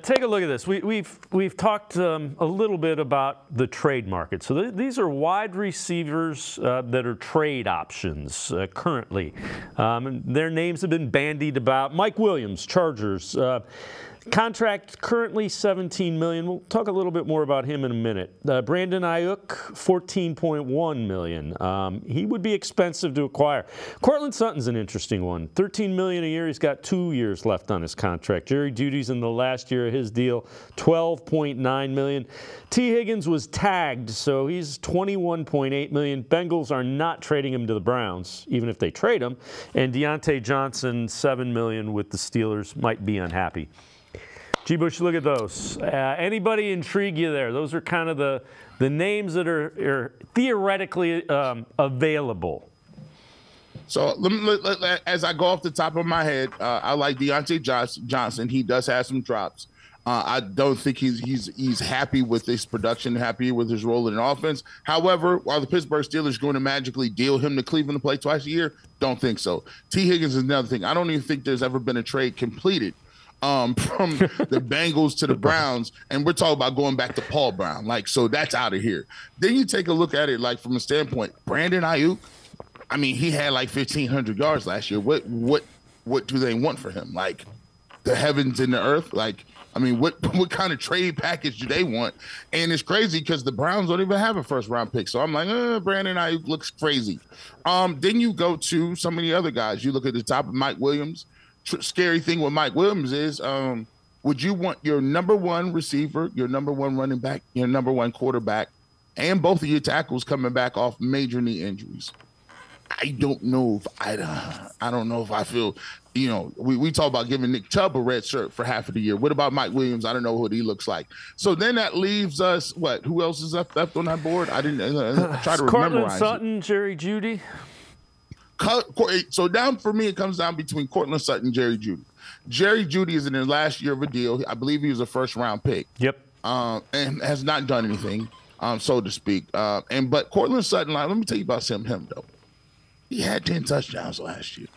Take a look at this. We've talked a little bit about the trade market. So these are wide receivers that are trade options currently. Their names have been bandied about. Mike Williams, Chargers. Contract currently $17 million. We'll talk a little bit more about him in a minute. Brandon Ayuk, $14.1 million. He would be expensive to acquire. Courtland Sutton's an interesting one. $13 million a year. He's got 2 years left on his contract. Jerry Jeudy's in the last year of his deal, $12.9 million. T. Higgins was tagged, so he's $21.8 million. Bengals are not trading him to the Browns, even if they trade him. And Deontay Johnson, $7 million with the Steelers, might be unhappy. G. Bush, look at those. Anybody intrigue you there? Those are kind of the names that are theoretically available. So as I go off the top of my head, I like Deontay Johnson. He does have some drops. I don't think he's happy with his production, happy with his role in the offense. However, while the Pittsburgh Steelers are going to magically deal him to Cleveland to play twice a year, don't think so. T. Higgins is another thing. I don't even think there's ever been a trade completed from the Bengals to the Browns, and we're talking about going back to Paul Brown. So that's out of here. Then you take a look at it from a standpoint, Brandon Ayuk, I mean, he had 1,500 yards last year. What do they want for him? The heavens and the earth? I mean, what kind of trade package do they want? And it's crazy because the Browns don't even have a first-round pick. So I'm like, Brandon Ayuk looks crazy. Then you go to some of the other guys. You look at the top of Mike Williams. Scary thing with Mike Williams is, would you want your number one receiver, your number one running back, your number one quarterback, and both of your tackles coming back off major knee injuries? I don't know if I don't know if I feel, we talk about giving Nick Chubb a red shirt for half of the year. What about Mike Williams? I don't know what he looks like. So then that leaves us, who else is left on that board? I didn't try to Courtland memorize Sutton, Jerry Jeudy. So down for me, it comes down between Courtland Sutton and Jerry Jeudy. Jerry Jeudy is in his last year of a deal. I believe he was a first-round pick. Yep. And has not done anything, so to speak. But Courtland Sutton, let me tell you about him though. He had 10 touchdowns last year,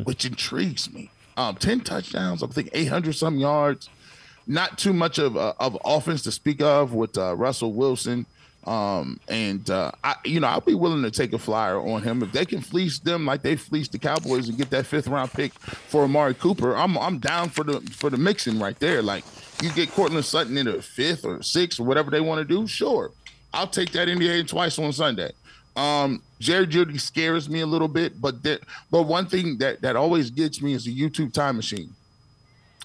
which intrigues me. 10 touchdowns, I think 800-some yards. Not too much of offense to speak of with Russell Wilson. I'll be willing to take a flyer on him if they can fleece them like they fleeced the Cowboys and get that 5th-round pick for Amari Cooper. I'm down for the mixing right there. You get Courtland Sutton in the 5th or 6th or whatever they want to do. Sure, I'll take that NBA twice on Sunday. Jerry Jeudy scares me a little bit, but one thing that always gets me is the YouTube time machine.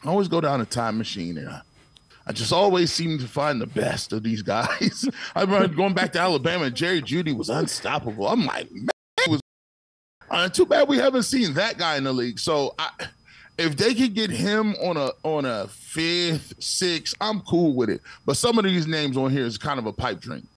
I always go down a time machine and I just always seem to find the best of these guys. I remember going back to Alabama, and Jerry Jeudy was unstoppable. I'm like, man, it was too bad we haven't seen that guy in the league. So if they could get him on a 5th, 6th, I'm cool with it. But some of these names on here is kind of a pipe dream.